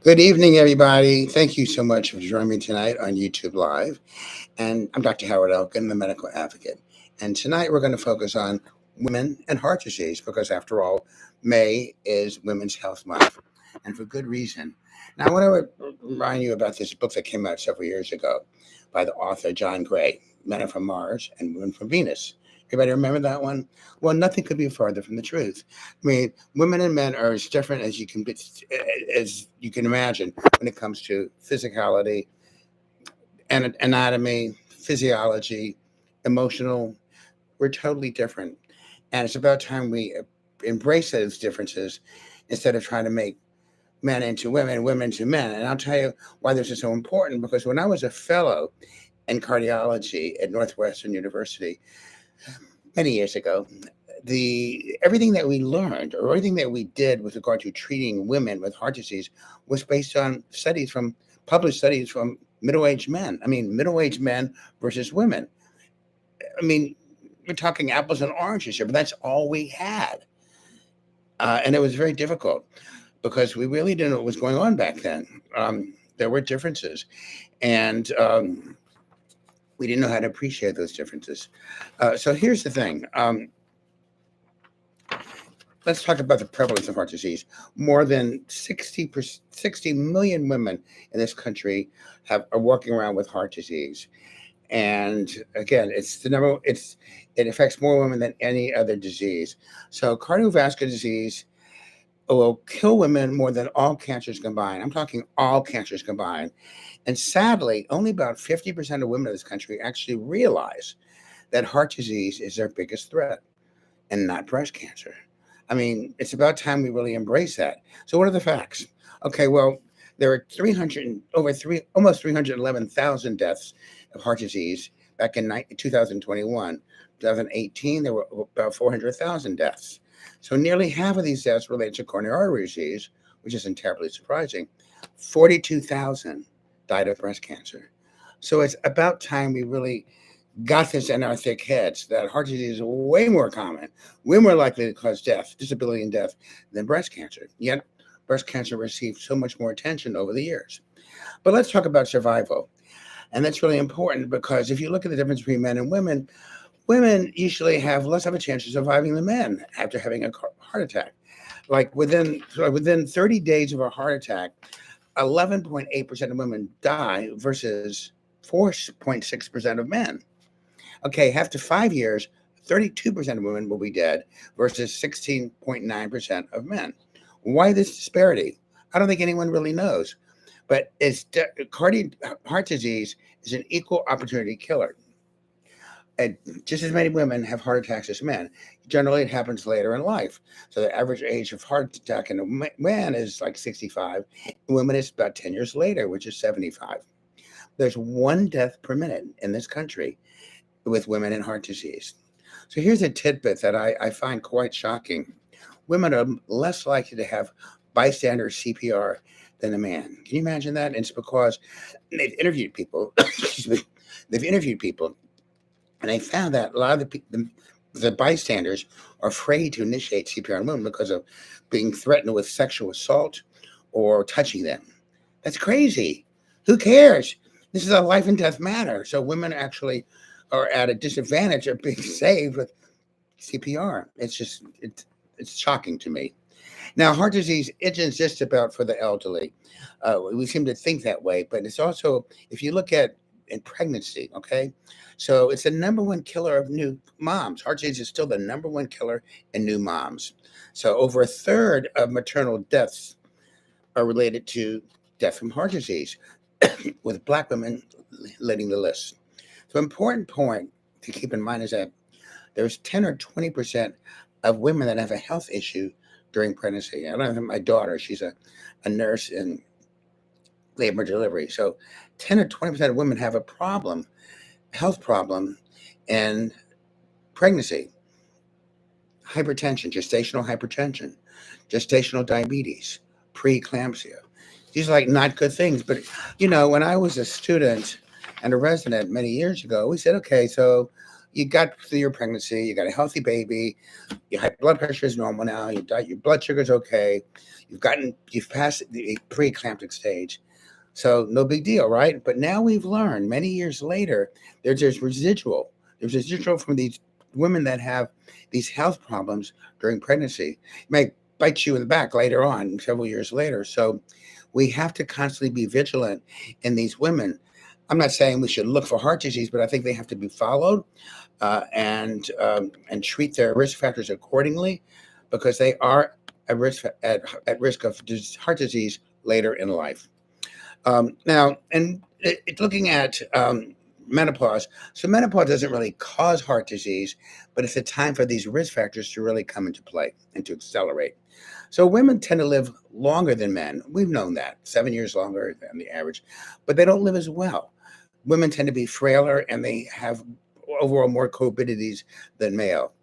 Good evening, everybody. Thank you so much for joining me tonight on YouTube Live. And I'm Dr. Howard Elkin, the medical advocate. And tonight we're going to focus on women and heart disease because, after all, May is Women's Health Month, and for good reason. Now, I want to remind you about this book that came out several years ago by the author John Gray, Men Are from Mars and Women from Venus. Everybody remember that one? Well, nothing could be farther from the truth. I mean, women and men are as different as you can imagine when it comes to physicality and anatomy, physiology, emotional. We're totally different, and it's about time we embrace those differences instead of trying to make men into women, women into men. And I'll tell you why this is so important, because when I was a fellow in cardiology at Northwestern University many years ago, the everything that we learned or everything that we did with regard to treating women with heart disease was based on published studies from middle-aged men. I mean, middle-aged men versus women. I mean, we're talking apples and oranges here, but that's all we had. And it was very difficult because we really didn't know what was going on back then. There were differences, and we didn't know how to appreciate those differences. So here's the thing. Let's talk about the prevalence of heart disease. More than 60 million women in this country are walking around with heart disease. And again, it affects more women than any other disease. So cardiovascular disease will kill women more than all cancers combined. I'm talking all cancers combined. And sadly, only about 50% of women in this country actually realize that heart disease is their biggest threat and not breast cancer. I mean, it's about time we really embrace that. So, what are the facts? Okay, well, there are almost 311,000 deaths of heart disease back in 2021. 2018, there were about 400,000 deaths. So, nearly half of these deaths relate to coronary artery disease, which isn't terribly surprising. 42,000 died of breast cancer. So, it's about time we really got this in our thick heads that heart disease is way more common, way more likely to cause death, disability, and death than breast cancer. Yet, breast cancer received so much more attention over the years. But let's talk about survival. And that's really important because if you look at the difference between men and women usually have less of a chance of surviving than men after having a heart attack. Like within 30 days of a heart attack, 11.8% of women die versus 4.6% of men. Okay, after 5 years, 32% of women will be dead versus 16.9% of men. Why this disparity? I don't think anyone really knows. But heart disease is an equal opportunity killer. And just as many women have heart attacks as men. Generally, it happens later in life. So the average age of heart attack in a man is like 65. In women, it's about 10 years later, which is 75. There's one death per minute in this country with women in heart disease. So here's a tidbit that I find quite shocking. Women are less likely to have bystander CPR than a man. Can you imagine that? And it's because they've interviewed people. Excuse me. They've interviewed people, and they found that a lot of the bystanders are afraid to initiate CPR on women because of being threatened with sexual assault or touching them. That's crazy. Who cares? This is a life and death matter. So women actually are at a disadvantage of being saved with CPR. It's shocking to me. Now, heart disease isn't just about for the elderly. We seem to think that way, but it's also, if you look at in pregnancy, okay? So it's the number one killer of new moms. Heart disease is still the number one killer in new moms. So over a third of maternal deaths are related to death from heart disease, with Black women leading the list. So, important point to keep in mind is that there's 10 or 20% of women that have a health issue during pregnancy. I don't have my daughter, she's a nurse in labor and delivery. So, 10 or 20% of women have a health problem in pregnancy. Hypertension, gestational diabetes, preeclampsia. These are like not good things. But, when I was a student and a resident many years ago, we said, okay, so you got through your pregnancy, you got a healthy baby, your high blood pressure is normal now, your blood sugar is okay, you've passed the preeclamptic stage, so no big deal, right? But now we've learned many years later, there's residual. There's residual from these women that have these health problems during pregnancy. It may bite you in the back later on, several years later. So we have to constantly be vigilant in these women. I'm not saying we should look for heart disease, but I think they have to be followed and treat their risk factors accordingly, because they are at risk of heart disease later in life. Now, and looking at menopause, so menopause doesn't really cause heart disease, but it's a time for these risk factors to really come into play and to accelerate. So women tend to live longer than men. We've known that, 7 years longer than the average, but they don't live as well. Women tend to be frailer and they have overall more comorbidities than male.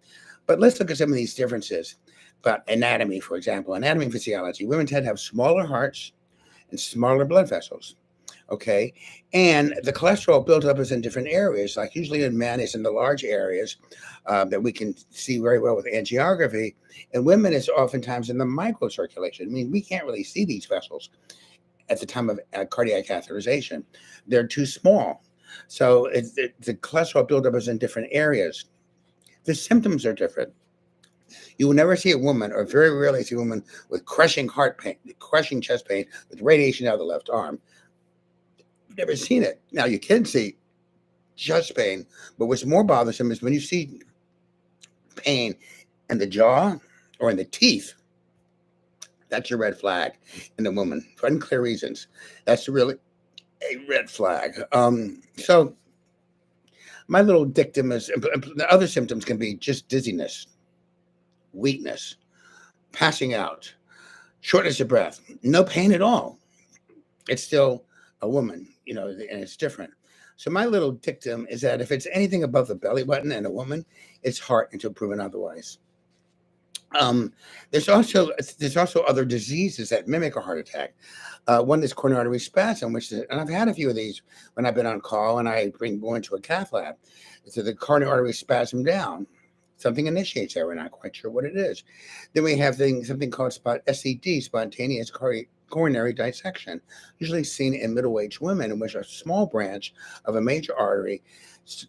But let's look at some of these differences about anatomy, for example, anatomy and physiology. Women tend to have smaller hearts and smaller blood vessels. Okay. And the cholesterol buildup is in different areas. Like usually in men, it's in the large areas that we can see very well with angiography. And women, it's oftentimes in the microcirculation. I mean, we can't really see these vessels at the time of cardiac catheterization. They're too small. So the cholesterol buildup is in different areas. The symptoms are different. You will never see a woman, or very rarely see a woman, with crushing heart pain, crushing chest pain, with radiation out of the left arm. You've never seen it. Now, you can see chest pain, but what's more bothersome is when you see pain in the jaw or in the teeth. That's your red flag in the woman for unclear reasons. That's really a red flag. So my little dictum is the other symptoms can be just dizziness, weakness, passing out, shortness of breath, no pain at all. It's still a woman, and it's different. So my little dictum is that if it's anything above the belly button in a woman, it's heart until proven otherwise. Um, there's also other diseases that mimic a heart attack. One is coronary artery spasm, and I've had a few of these when I've been on call and I go into a cath lab. So the coronary artery spasm down, something initiates there. We're not quite sure what it is. Then we have something called SCD, spontaneous coronary dissection, usually seen in middle-aged women, in which a small branch of a major artery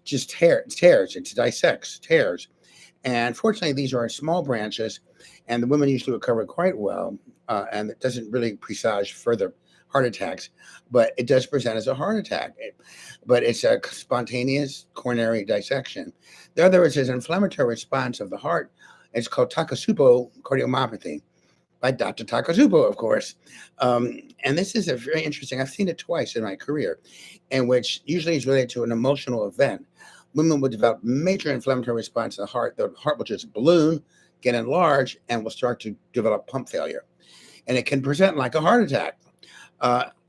just tears, it dissects, tears. And fortunately, these are small branches, and the women usually recover quite well, and it doesn't really presage further heart attacks, but it does present as a heart attack. But it's a spontaneous coronary dissection. The other is an inflammatory response of the heart. It's called Takotsubo cardiomyopathy by Dr. Takotsubo, of course. And this is a very interesting, I've seen it twice in my career, in which usually is related to an emotional event. Women will develop major inflammatory response to the heart. The heart will just balloon, get enlarged, and will start to develop pump failure. And it can present like a heart attack.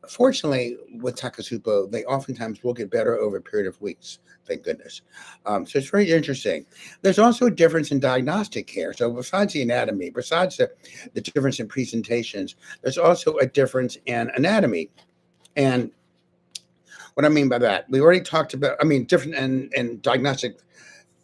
Fortunately, with Takotsubo, they oftentimes will get better over a period of weeks. Thank goodness. So it's very interesting. There's also a difference in diagnostic care. So besides the anatomy, besides the difference in presentations, there's also a difference in anatomy. And what I mean by that, we already talked about, different in diagnostic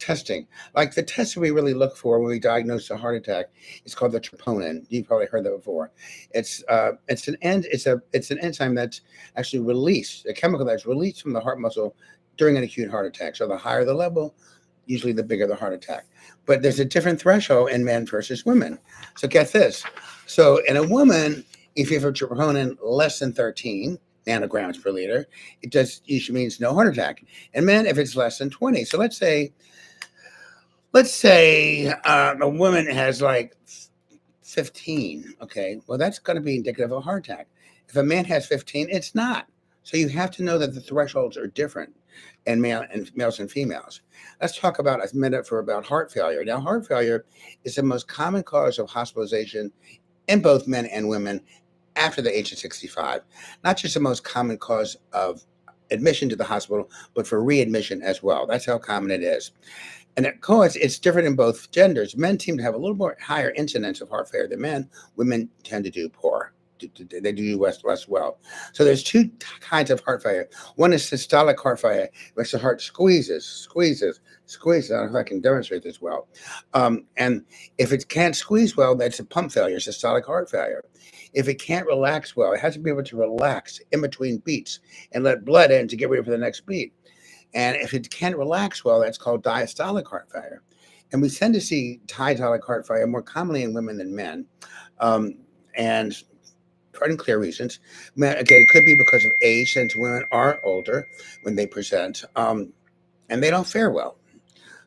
testing. Like the test we really look for when we diagnose a heart attack is called the troponin. You've probably heard that before. It's an enzyme that's actually released, a chemical that's released from the heart muscle during an acute heart attack. So the higher the level, usually the bigger the heart attack. But there's a different threshold in men versus women. So get this. So in a woman, if you have a troponin less than 13 nanograms per liter, it usually means no heart attack. And men, if it's less than 20. So let's say a woman has like 15. Okay, well, that's going to be indicative of a heart attack. If a man has 15, it's not. So you have to know that the thresholds are different in males and females. Let's talk about a minute about heart failure. Now, heart failure is the most common cause of hospitalization in both men and women after the age of 65. Not just the most common cause of admission to the hospital, but for readmission as well. That's how common it is. And of course, it's different in both genders. Men seem to have a little more higher incidence of heart failure than men. Women tend to do they do less well. So there's two kinds of heart failure. One is systolic heart failure, which the heart squeezes. I don't know if I can demonstrate this well. And if it can't squeeze well, that's a pump failure, systolic heart failure. If it can't relax well, it has to be able to relax in between beats and let blood in to get ready for the next beat. And if it can't relax well, that's called diastolic heart failure. And we tend to see diastolic heart failure more commonly in women than men. And for unclear reasons. Again, it could be because of age, since women are older when they present, and they don't fare well.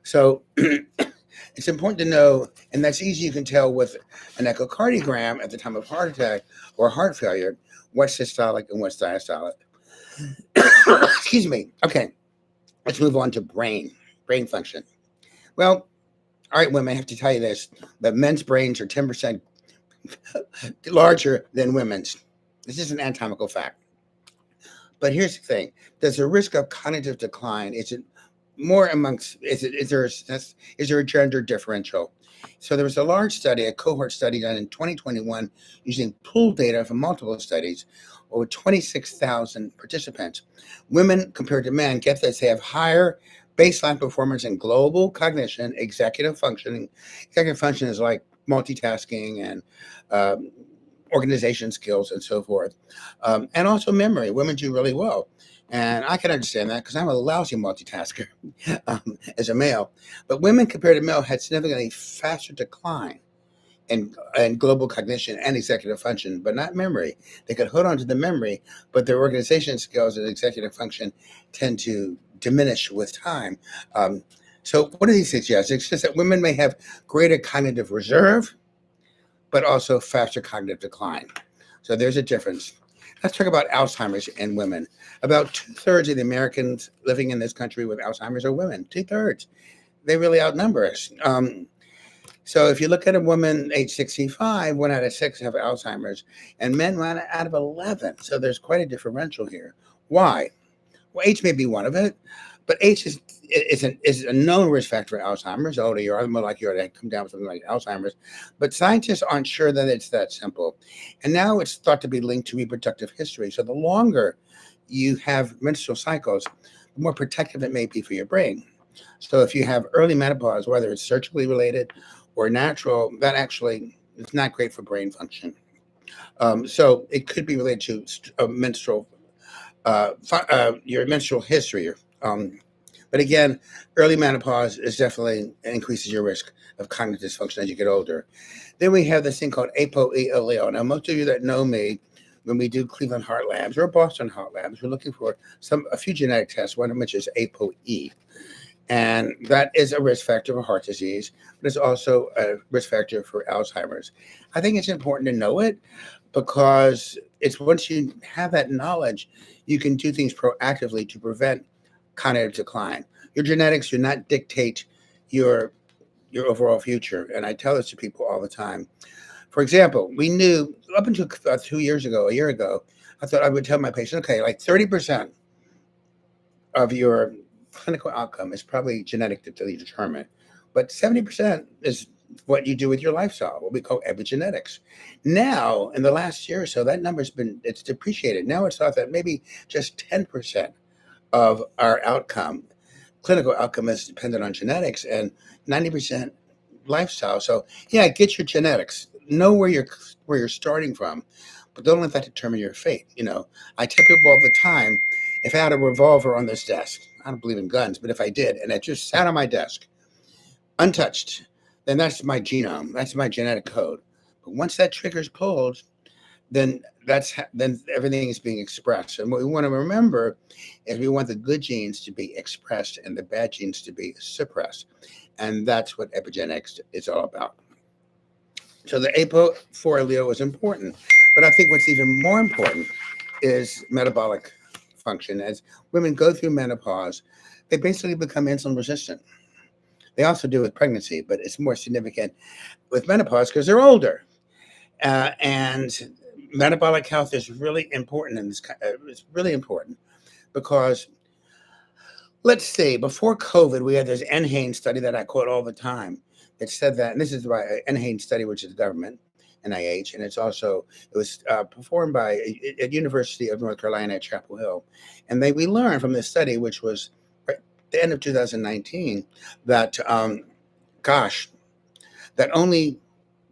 So it's important to know, and that's easy. You can tell with an echocardiogram at the time of heart attack or heart failure, what's systolic and what's diastolic. Excuse me. Okay, let's move on to brain function. Well, all right, women, I have to tell you this, but men's brains are 10% larger than women's. This is an anatomical fact. But here's the thing: there's a risk of cognitive decline. Is it more amongst? Is there a gender differential? So there was a large study, a cohort study done in 2021, using pooled data from multiple studies, over 26,000 participants. Women compared to men, get this, they have higher baseline performance in global cognition, executive functioning. Executive function is like multitasking and organization skills and so forth. And also memory. Women do really well. And I can understand that because I'm a lousy multitasker as a male. But women compared to male had significantly faster decline in global cognition and executive function, but not memory. They could hold on to the memory, but their organization skills and executive function tend to diminish with time. So what do these suggest? It's just that women may have greater cognitive reserve, but also faster cognitive decline. So there's a difference. Let's talk about Alzheimer's in women. About 2/3 of the Americans living in this country with Alzheimer's are women. 2/3. They really outnumber us. So if you look at a woman age 65, 1 out of 6 have Alzheimer's, and men 1 out of 11. So there's quite a differential here. Why? Well, age may be one of it, but age is a known risk factor for Alzheimer's. The older you are, the more likely you are to come down with something like Alzheimer's. But scientists aren't sure that it's that simple. And now it's thought to be linked to reproductive history. So the longer you have menstrual cycles, the more protective it may be for your brain. So if you have early menopause, whether it's surgically related or natural, that actually is not great for brain function. So it could be related to your menstrual history. But again, early menopause is definitely increases your risk of cognitive dysfunction as you get older. Then we have this thing called ApoE allele. Now, most of you that know me, when we do Cleveland Heart Labs or Boston Heart Labs, we're looking for a few genetic tests, one of which is ApoE. And that is a risk factor for heart disease, but it's also a risk factor for Alzheimer's. I think it's important to know it because it's once you have that knowledge, you can do things proactively to prevent cognitive decline. Your genetics do not dictate your overall future. And I tell this to people all the time. For example, we knew up until 2 years ago, a year ago, I thought I would tell my patient, okay, like 30% of your clinical outcome is probably genetically determined, but 70% is what you do with your lifestyle, what we call epigenetics. Now, in the last year or so, that number's it's depreciated. Now it's thought that maybe just 10% of our clinical outcome is dependent on genetics and 90% lifestyle. So yeah, get your genetics, know where you're starting from, but don't let that determine your fate. I tell people all the time, if I had a revolver on this desk, I don't believe in guns, but if I did, and it just sat on my desk, untouched, then that's my genome, that's my genetic code. But once that trigger's pulled, then then everything is being expressed. And what we want to remember is we want the good genes to be expressed and the bad genes to be suppressed. And that's what epigenetics is all about. So the APO4 allele is important, but I think what's even more important is metabolic function. As women go through menopause, they basically become insulin resistant. They also do with pregnancy, but it's more significant with menopause because they're older. And metabolic health is really important in this. It's really important because let's see, before COVID, we had this NHANES study that I quote all the time that said that, and this is the NHANES study, which is government, NIH, and it was performed by at University of North Carolina at Chapel Hill, and we learned from this study, which was right at the end of 2019, that gosh, that only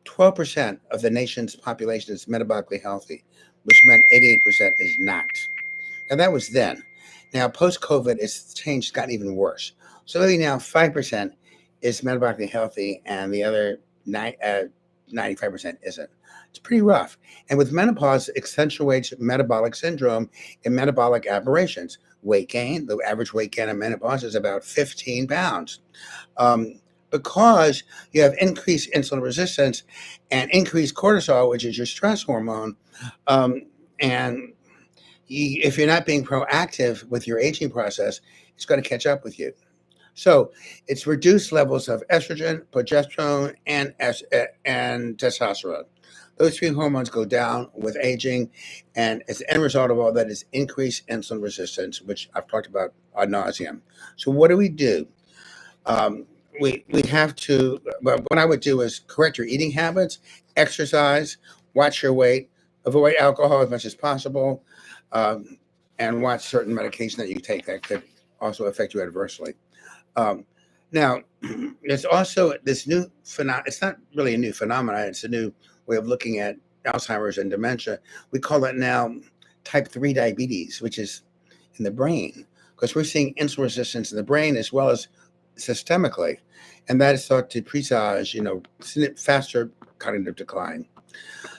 12% of the nation's population is metabolically healthy, which meant 88% is not. Now that was then. Now post COVID, it's changed, gotten even worse. So maybe now 5% is metabolically healthy, and the other 95% isn't. It's pretty rough. And with menopause, accentuates metabolic syndrome and metabolic aberrations. Weight gain, the average weight gain in menopause is about 15 pounds. Because you have increased insulin resistance and increased cortisol, which is your stress hormone, and if you're not being proactive with your aging process, it's going to catch up with you. So it's reduced levels of estrogen, progesterone, and testosterone. Those three hormones go down with aging, and as the end result of all that is increased insulin resistance, which I've talked about ad nauseum. So what do? We have to. Well, what I would do is correct your eating habits, exercise, watch your weight, avoid alcohol as much as possible, and watch certain medication that you take that could also affect you adversely. Now, there's also this new phenomenon. It's not really a new phenomenon. It's a new way of looking at Alzheimer's and dementia. We call it now type 3 diabetes, which is in the brain, because we're seeing insulin resistance in the brain as well as systemically. And that is thought to presage, faster cognitive decline.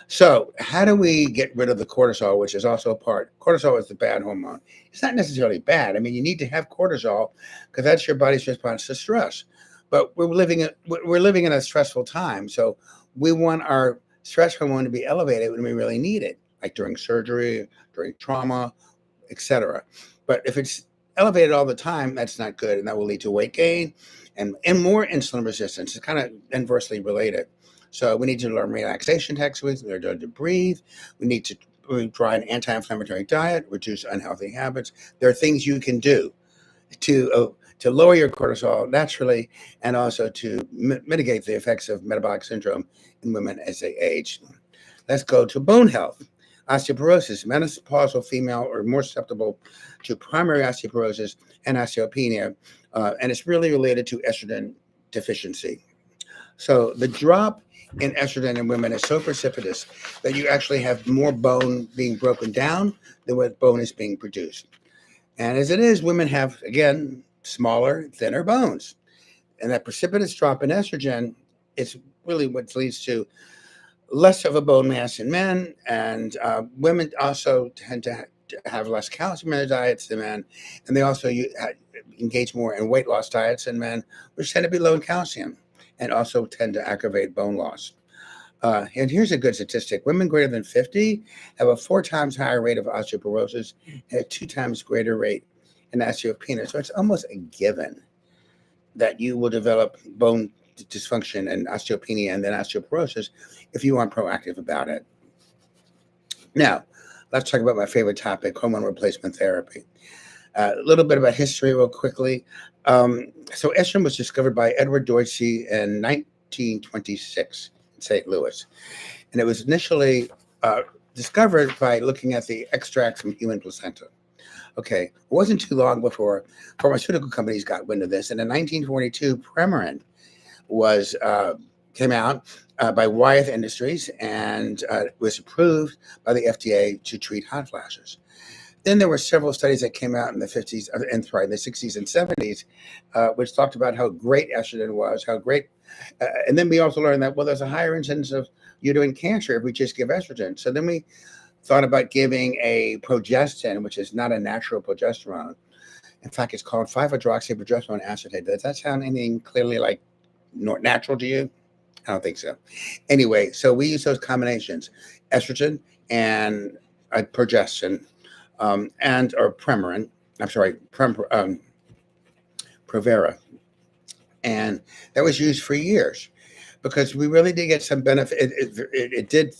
So how do we get rid of the cortisol, which is also cortisol is the bad hormone. It's not necessarily bad. I mean, you need to have cortisol because that's your body's response to stress. But we're living in a stressful time. So we want our stress hormone to be elevated when we really need it, like during surgery, during trauma, etc. But if it's elevated all the time, that's not good. And that will lead to weight gain and more insulin resistance. It's kind of inversely related. So we need to learn relaxation techniques. We learn to breathe. We need to try an anti-inflammatory diet, reduce unhealthy habits. There are things you can do to lower your cortisol naturally, and also to mitigate the effects of metabolic syndrome in women as they age. Let's go to bone health. Osteoporosis. Menopausal female are more susceptible to primary osteoporosis and osteopenia, and it's really related to estrogen deficiency. So the drop in estrogen in women is so precipitous that you actually have more bone being broken down than what bone is being produced. And as it is, women have, again, smaller, thinner bones. And that precipitous drop in estrogen is really what leads to less of a bone mass in men. And women also tend to have less calcium in their diets than men. And they also engage more in weight loss diets than men, which tend to be low in calcium and also tend to aggravate bone loss. And here's a good statistic. Women greater than 50 have a 4 times higher rate of osteoporosis and a 2 times greater rate in osteopenia. So it's almost a given that you will develop bone dysfunction and osteopenia and then osteoporosis if you aren't proactive about it. Now, let's talk about my favorite topic, hormone replacement therapy. A little bit about history real quickly. So estrogen was discovered by Edward Dorsey in 1926 in St. Louis. And it was initially discovered by looking at the extract from human placenta. Okay, it wasn't too long before pharmaceutical companies got wind of this. And in 1942, Preventative came out by Wyeth Industries and was approved by the FDA to treat hot flashes. Then there were several studies that came out in the 60s and 70s, which talked about how great estrogen was, and then we also learned that, well, there's a higher incidence of uterine cancer if we just give estrogen. So then we thought about giving a progestin, which is not a natural progesterone. In fact, it's called 5-hydroxyprogesterone acetate. Does that sound anything clearly like natural to you? I don't think so. Anyway, so we use those combinations, estrogen and progestin. Provera. And that was used for years because we really did get some benefit. It did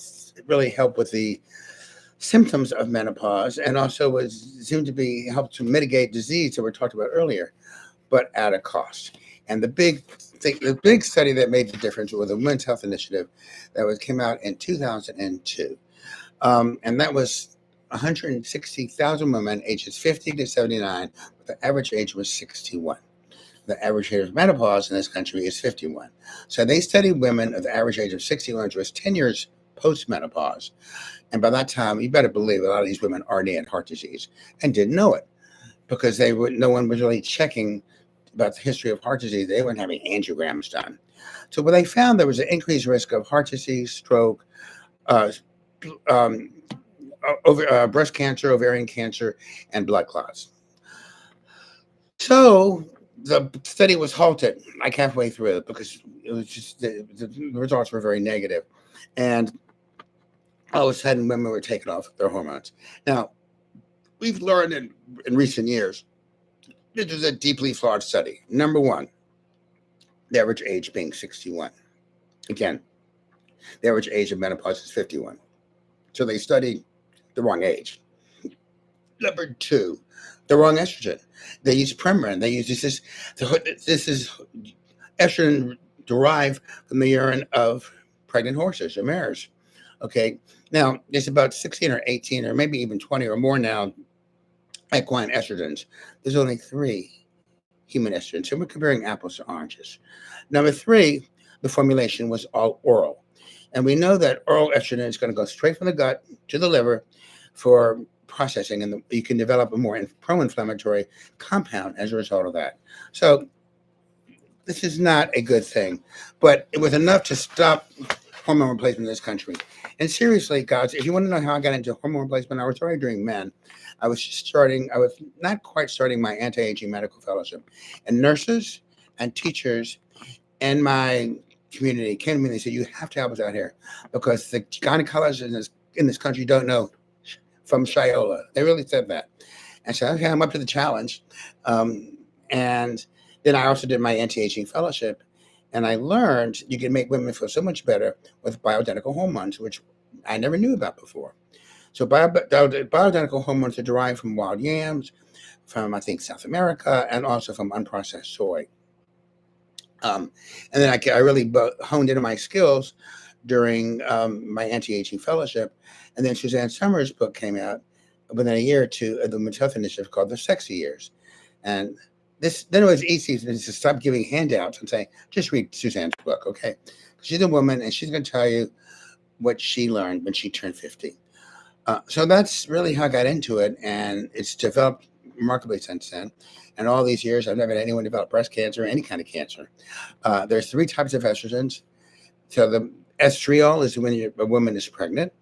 really help with the symptoms of menopause and also seemed to be helped to mitigate disease that we talked about earlier, but at a cost. And the big the big study that made the difference was the Women's Health Initiative came out in 2002. And that was 160,000 women ages 50 to 79, but the average age was 61. The average age of menopause in this country is 51. So they studied women of the average age of 61, which was 10 years post-menopause. And by that time, you better believe a lot of these women already had heart disease and didn't know it because no one was really checking about the history of heart disease. They weren't having angiograms done. So what they found, there was an increased risk of heart disease, stroke, um, breast cancer, ovarian cancer, and blood clots. So the study was halted like halfway through because it was just the results were very negative, and all of a sudden women were taking off their hormones. Now, we've learned in recent years this is a deeply flawed study. Number one, the average age being 61. Again, the average age of menopause is 51. So they studied the wrong age. Number two, the wrong estrogen. They use Premarin. This is estrogen derived from the urine of pregnant horses or mares. Okay. Now, there's about 16 or 18 or maybe even 20 or more now equine estrogens. There's only 3 human estrogens. So we're comparing apples to oranges. Number 3, the formulation was all oral. And we know that oral estrogen is going to go straight from the gut to the liver for processing, and you can develop a more pro-inflammatory compound as a result of that. So this is not a good thing, but it was enough to stop hormone replacement in this country. And seriously, guys, if you want to know how I got into hormone replacement, I was already doing men. I was not quite starting my anti-aging medical fellowship. And nurses and teachers in my community came to me and they said, you have to help us out here because the gynecologists in this country don't know from Shiola. They really said that. And so, okay, I'm up to the challenge. And then I also did my anti-aging fellowship. And I learned you can make women feel so much better with bioidentical hormones, which I never knew about before. So bioidentical hormones are derived from wild yams, from, I think, South America, and also from unprocessed soy. And then I really honed into my skills during my anti-aging fellowship. And then Suzanne Summers' book came out within a year or two of the Women's Health Initiative called The Sexy Years. And then it was easy to stop giving handouts and say, just read Suzanne's book, okay? She's a woman, and she's going to tell you what she learned when she turned 50. So that's really how I got into it, and it's developed remarkably since then. And all these years, I've never had anyone develop breast cancer or any kind of cancer. There's 3 types of estrogens. So the estriol is when a woman is pregnant.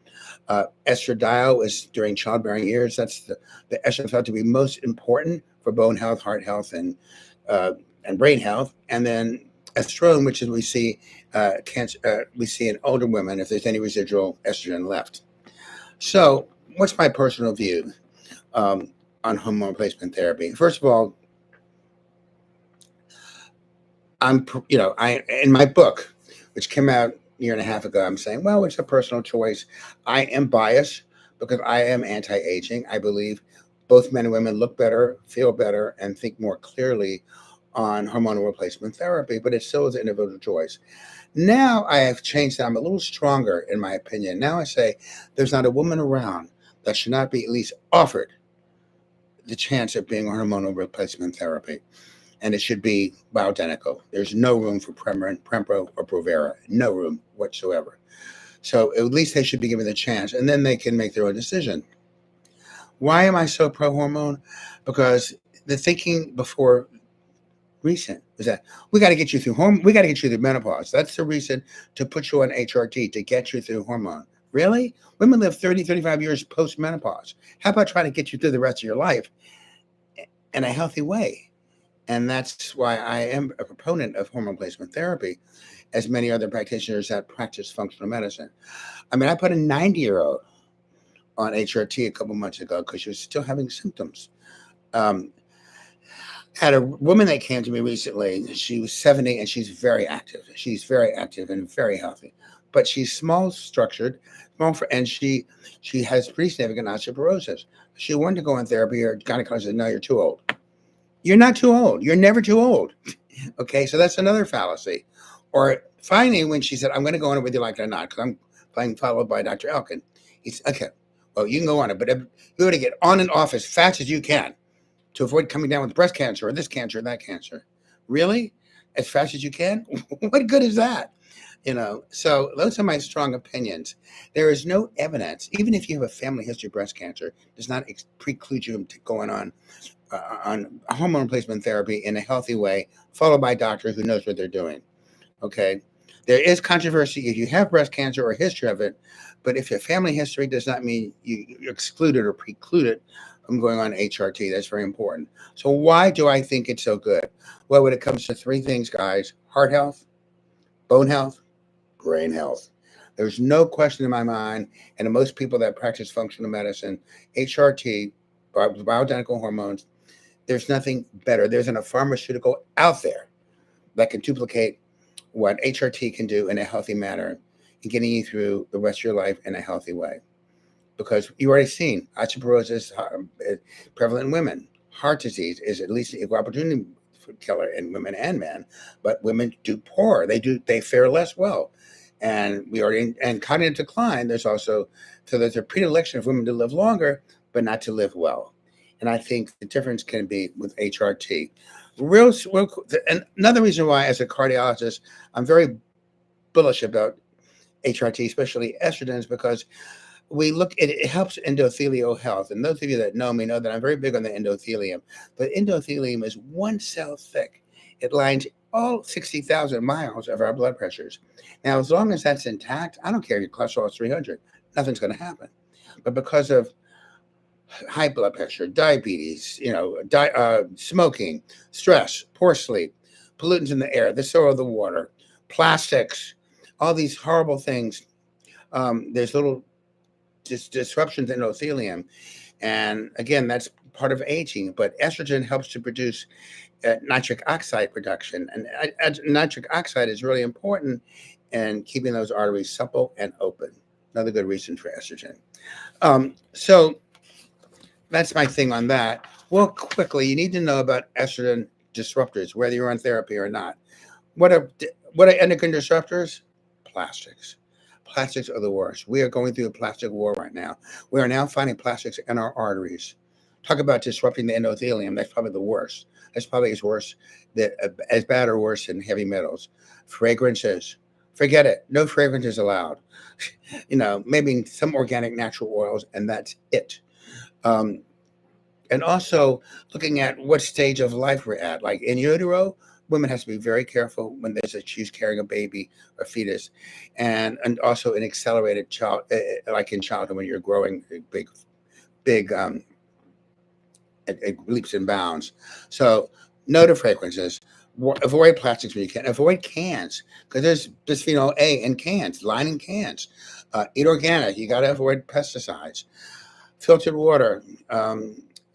Estradiol is during childbearing years. That's the estrogen thought to be most important for bone health, heart health, and brain health. And then estrone, which is we see in older women if there's any residual estrogen left. So, what's my personal view on hormone replacement therapy? First of all, in my book, which came out a year and a half ago, I'm saying, well, it's a personal choice. I am biased because I am anti-aging. I believe both men and women look better, feel better, and think more clearly on hormonal replacement therapy, but it still is an individual choice. Now I have changed that. I'm a little stronger in my opinion. Now I say there's not a woman around that should not be at least offered the chance of being on hormonal replacement therapy. And it should be bioidentical. There's no room for Premarin, Prempro, or Provera. No room whatsoever. So at least they should be given the chance, and then they can make their own decision. Why am I so pro-hormone? Because the thinking before recent was that we got to get you through we got to get you through menopause. That's the reason to put you on HRT, to get you through hormone. Really? Women live 30, 35 years post-menopause. How about trying to get you through the rest of your life in a healthy way? And that's why I am a proponent of hormone replacement therapy, as many other practitioners that practice functional medicine. I mean, I put a 90-year-old on HRT a couple months ago because she was still having symptoms. Had a woman that came to me recently. She was 70 and she's very active. She's very active and very healthy, but she's small-structured, and she has pretty significant osteoporosis. She wanted to go on therapy. Her gynecologist said, "No, you're too old." You're not too old. You're never too old. Okay, so that's another fallacy. Or finally, when she said, I'm going to go on it whether you like it or not, because I'm being followed by Dr. Elkin. He said, okay, well, you can go on it, but you got to get on and off as fast as you can to avoid coming down with breast cancer or this cancer or that cancer. Really? As fast as you can? What good is that? So those are my strong opinions. There is no evidence, even if you have a family history of breast cancer, does not preclude you to going on hormone replacement therapy in a healthy way, followed by a doctor who knows what they're doing. Okay. There is controversy if you have breast cancer or a history of it, but if your family history does not mean you're excluded or precluded from going on HRT. That's very important. So why do I think it's so good? Well, when it comes to three things, guys: heart health, bone health, brain health. There's no question in my mind, and to most people that practice functional medicine, HRT, bioidentical hormones, there's nothing better. There isn't a pharmaceutical out there that can duplicate what HRT can do in a healthy manner and getting you through the rest of your life in a healthy way. Because you already seen osteoporosis prevalent in women. Heart disease is at least an equal opportunity killer in women and men, but women do poor. They fare less well. And cognitive decline, there's a predilection of women to live longer, but not to live well. And I think the difference can be with HRT. And another reason why, as a cardiologist, I'm very bullish about HRT, especially estrogens, because it helps endothelial health. And those of you that know me know that I'm very big on the endothelium. But endothelium is one cell thick. It lines all 60,000 miles of our blood pressures. Now, as long as that's intact, I don't care if your cholesterol is 300, nothing's going to happen. But because of high blood pressure, diabetes, smoking, stress, poor sleep, pollutants in the air, the soil, the water, plastics, all these horrible things, there's little disruptions in endothelium. And again, that's part of aging. But estrogen helps to produce nitric oxide production. And nitric oxide is really important in keeping those arteries supple and open. Another good reason for estrogen. So that's my thing on that. Well, quickly, you need to know about estrogen disruptors, whether you're on therapy or not. What are endocrine disruptors? Plastics. Plastics are the worst. We are going through a plastic war right now. We are now finding plastics in our arteries. Talk about disrupting the endothelium. That's probably the worst. That's probably as bad or worse than heavy metals. Fragrances. Forget it. No fragrances allowed. Maybe some organic natural oils, and that's it. And also looking at what stage of life we're at. Like in utero, women have to be very careful when she's carrying a baby or fetus, and also an accelerated child, like in childhood when you're growing big leaps and bounds. So no to fragrances. Avoid plastics when you can. Avoid cans because there's bisphenol A in cans, lining cans. Eat organic. You got to avoid pesticides. Filtered water.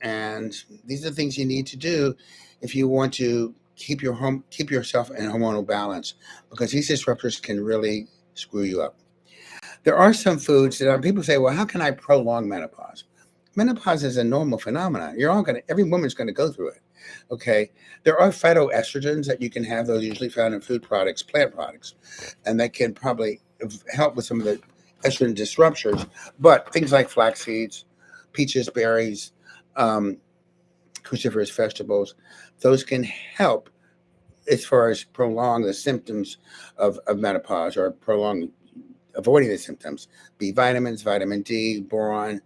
And these are the things you need to do if you want to keep yourself in hormonal balance, because these disruptors can really screw you up. There are some foods that people say, well, how can I prolong menopause? Menopause is a normal phenomenon. Every woman's going to go through it. Okay. There are phytoestrogens that you can have. Those are usually found in food products, plant products, and that can probably help with some of the estrogen disruptors. But things like flax seeds, peaches, berries, cruciferous vegetables, those can help as far as prolong the symptoms of menopause or avoiding the symptoms. B vitamins, vitamin D, boron.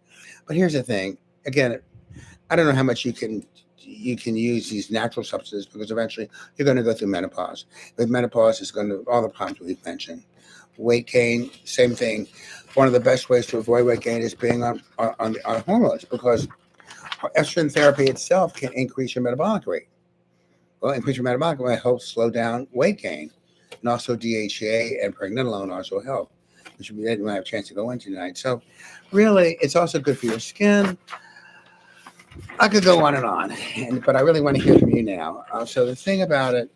But here's the thing. Again, I don't know how much you can use these natural substances, because eventually you're going to go through menopause. With menopause, it's going to all the problems we've mentioned. Weight gain, same thing. One of the best ways to avoid weight gain is being on hormones, because estrogen therapy itself can increase your metabolic rate. Well, increase your metabolic rate helps slow down weight gain. And also DHEA and pregnenolone also help, which we didn't have a chance to go into tonight. So really, it's also good for your skin. I could go on and on, but I really want to hear from you now. So the thing about it,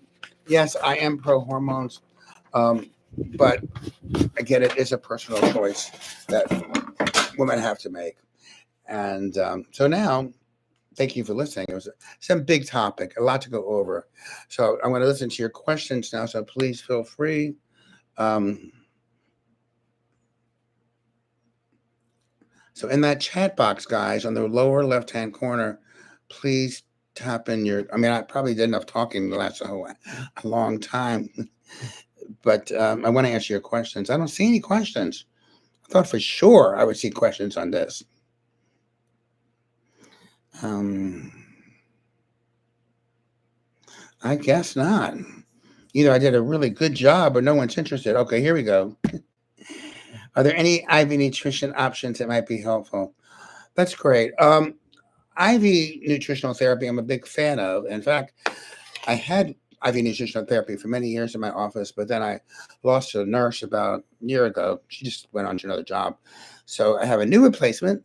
yes, I am pro hormones, but again, it is a personal choice that women have to make. And so now, Thank you for listening. It was some big topic, a lot to go over. So I'm going to listen to your questions now. So please feel free. Um, so in that chat box, guys, on the lower left-hand corner, please tap in your. I mean, I probably did enough talking the last a long time, but I want to answer your questions. I don't see any questions. I thought for sure I would see questions on this. I guess not. Either I did a really good job or no one's interested. Okay, here we go. Are there any IV nutrition options that might be helpful? That's great. IV nutritional therapy, I'm a big fan of. In fact, I had IV nutritional therapy for many years in my office, but then I lost a nurse about a year ago. She just went on to another job. So I have a new replacement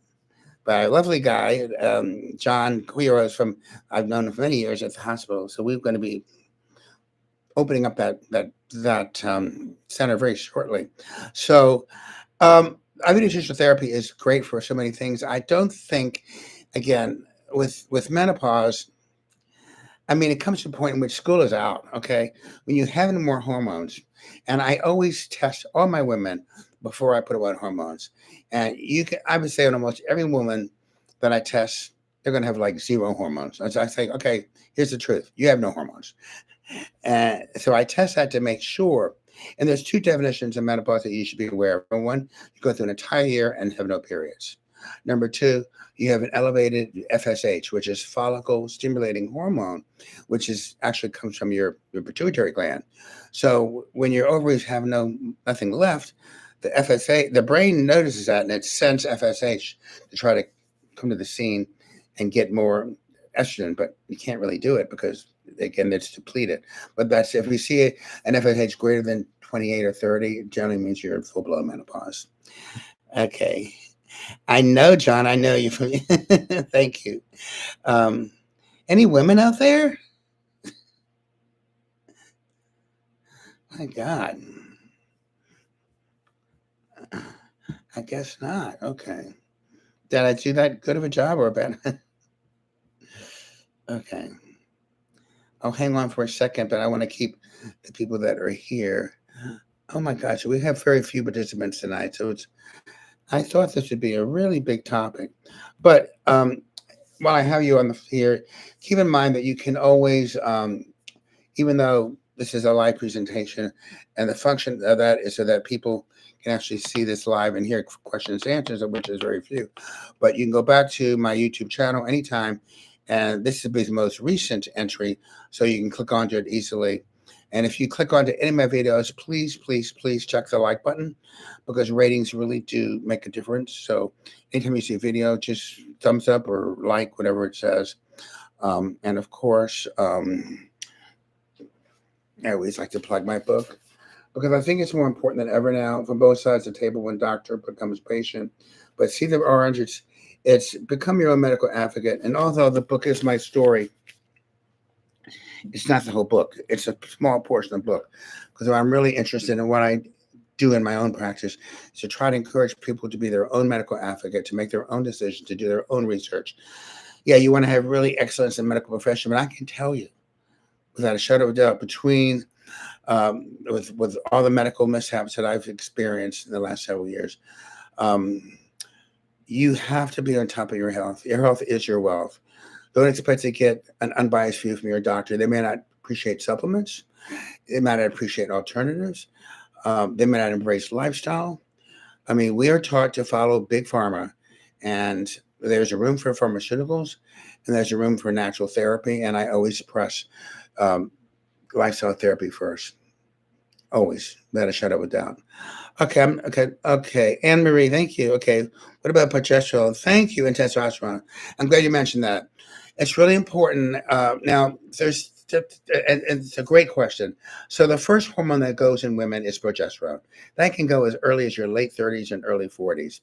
by a lovely guy, John Quiros from, I've known him for many years at the hospital. So we're going to be opening up that center very shortly. So IV nutritional therapy is great for so many things. I don't think, again, with menopause, I mean, it comes to a point in which school is out, okay? When you have more hormones, and I always test all my women before I put them on hormones. And I would say on almost every woman that I test, they're going to have like zero hormones. So I say, okay, here's the truth. You have no hormones. And so I test that to make sure. And there's two definitions of menopause that you should be aware of. Number one, you go through an entire year and have no periods. Number two, you have an elevated FSH, which is follicle stimulating hormone, which is actually comes from your pituitary gland. So when your ovaries have nothing left, the brain notices that and it sends FSH to try to come to the scene and get more estrogen, but you can't really do it because again, it's depleted. But that's if we see an FSH greater than 28 or 30, it generally means you're in full-blown menopause. Okay. I know, John. I know you. Thank you. Any women out there? My God. I guess not. Okay. Did I do that good of a job or a bad? Okay. I'll hang on for a second, but I want to keep the people that are here. Oh my gosh, we have very few participants tonight, so I thought this would be a really big topic. But while I have you on here, keep in mind that you can always, even though this is a live presentation, and the function of that is so that people can actually see this live and hear questions and answers, of which is very few. But you can go back to my YouTube channel anytime, and this will be the most recent entry, so you can click onto it easily. And if you click onto any of my videos, please, please, please check the like button because ratings really do make a difference. So anytime you see a video, just thumbs up or like, whatever it says. And of course, I always like to plug my book because I think it's more important than ever now from both sides of the table when doctor becomes patient. But see the orange, it's become your own medical advocate. And although the book is my story, it's not the whole book. It's a small portion of the book because I'm really interested in what I do in my own practice is to try to encourage people to be their own medical advocate, to make their own decisions, to do their own research. Yeah, you want to have really excellence in medical profession, but I can tell you without a shadow of a doubt between with all the medical mishaps that I've experienced in the last several years, you have to be on top of your health. Your health is your wealth. Don't expect to get an unbiased view from your doctor. They may not appreciate supplements. They might not appreciate alternatives. They may not embrace lifestyle. I mean, we are taught to follow big pharma, and there's a room for pharmaceuticals, and there's a room for natural therapy. And I always press lifestyle therapy first. Always, without a shadow of a doubt. Okay. Anne Marie, thank you. Okay, what about progesterone? Thank you, and testosterone. I'm glad you mentioned that. It's really important. Now, and it's a great question. So the first hormone that goes in women is progesterone. That can go as early as your late 30s and early 40s.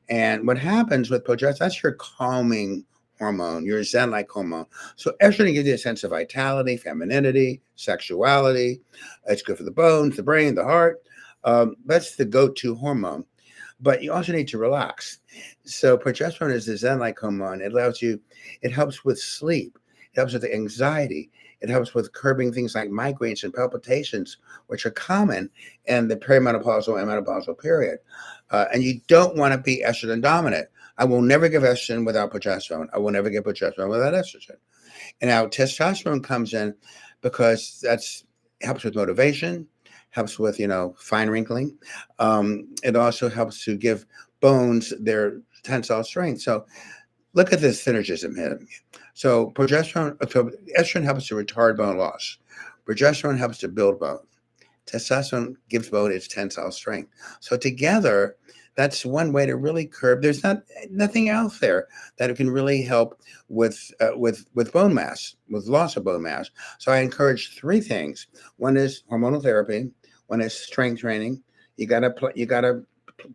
And what happens with progesterone, that's your calming hormone, your zen-like hormone. So estrogen gives you a sense of vitality, femininity, sexuality. It's good for the bones, the brain, the heart. That's the go-to hormone. but you also need to relax. So progesterone is the Zen-like hormone. It helps with sleep. It helps with anxiety. It helps with curbing things like migraines and palpitations, which are common in the perimenopausal and menopausal period. And you don't want to be estrogen dominant. I will never give estrogen without progesterone. I will never give progesterone without estrogen. And now testosterone comes in because that's helps with motivation, helps with fine wrinkling. It also helps to give bones their tensile strength. So look at this synergism here. So estrogen helps to retard bone loss. Progesterone helps to build bone. Testosterone gives bone its tensile strength. So together, that's one way to really curb. There's nothing else there that can really help with bone mass, with loss of bone mass. So I encourage three things. One is hormonal therapy. One is strength training. You gotta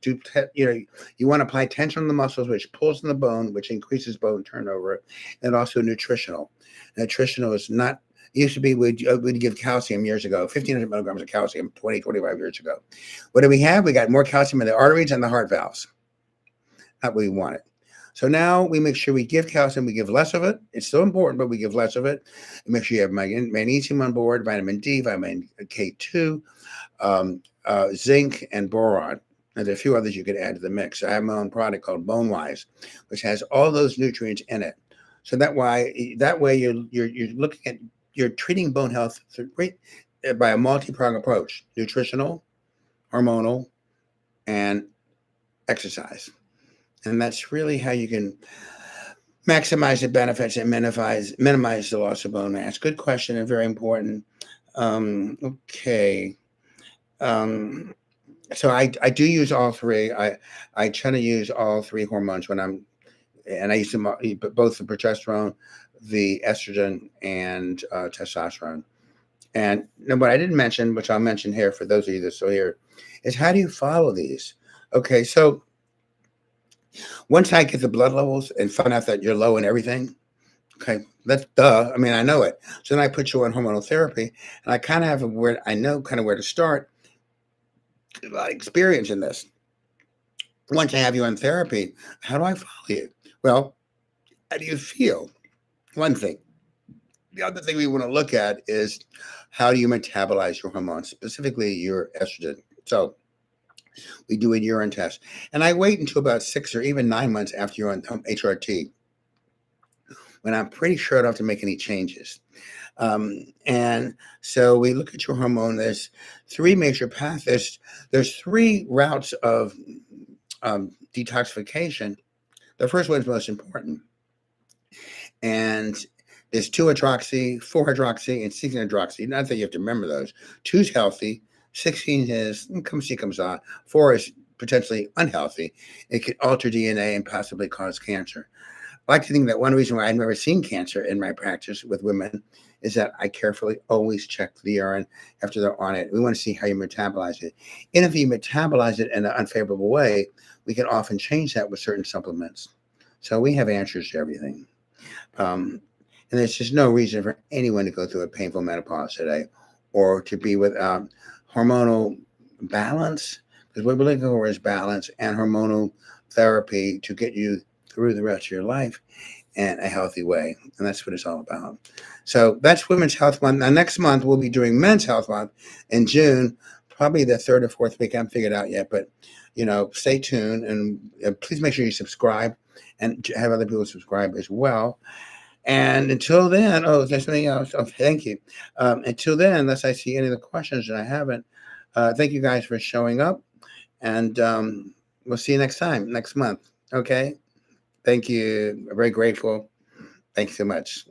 do you want to apply tension on the muscles, which pulls on the bone, which increases bone turnover, and also nutritional. Nutritional is not. It used to be we'd give calcium years ago, 1,500 milligrams of calcium 25 years ago. What do we have? We got more calcium in the arteries and the heart valves. Not what we wanted. So now we make sure we give calcium, we give less of it. It's still important, but we give less of it. We make sure you have magnesium on board, vitamin D, vitamin K2, zinc, and boron. And there are a few others you could add to the mix. I have my own product called Bone Wise, which has all those nutrients in it. So that way you're looking at you're treating bone health by a multi-pronged approach: nutritional, hormonal, and exercise. And that's really how you can maximize the benefits and minimize the loss of bone mass. Good question and very important. Okay. So I do use all three. I try to use all three hormones and I use them both the progesterone, the estrogen, and testosterone. And what I didn't mention, which I'll mention here for those of you that are still here, is how do you follow these? Okay, so once I get the blood levels and find out that you're low in everything, okay, that's duh. I mean, I know it. So then I put you on hormonal therapy, and I kind of have where to start. Experience in this. Once I have you on therapy, how do I follow you? Well, how do you feel? One thing. The other thing we want to look at is how do you metabolize your hormones, specifically your estrogen. So we do a urine test, and I wait until about 6 or even 9 months after you're on HRT when I'm pretty sure I don't have to make any changes. And so we look at your hormone. There's three major paths. There's three routes of detoxification. The first one is most important. And there's 2-hydroxy, 4-hydroxy, and 16-hydroxy. Not that you have to remember those. 2 is healthy. 16 is comes on. 4 is potentially unhealthy. It could alter DNA and possibly cause cancer. I like to think that one reason why I've never seen cancer in my practice with women is that I carefully always check the urine after they're on it. We want to see how you metabolize it. And if you metabolize it in an unfavorable way, we can often change that with certain supplements. So we have answers to everything. And there's just no reason for anyone to go through a painful menopause today or to be without hormonal balance, because what we're looking for is balance and hormonal therapy to get you through the rest of your life in a healthy way. And that's what it's all about. So that's Women's Health Month. Now, next month, we'll be doing Men's Health Month in June, probably the 3rd or 4th week. I haven't figured out yet, but, stay tuned and please make sure you subscribe and have other people subscribe as well. And until then, is there something else? Oh, thank you. Until then, unless I see any of the questions that I haven't, thank you guys for showing up. And we'll see you next month. Okay? Thank you. I'm very grateful. Thanks so much.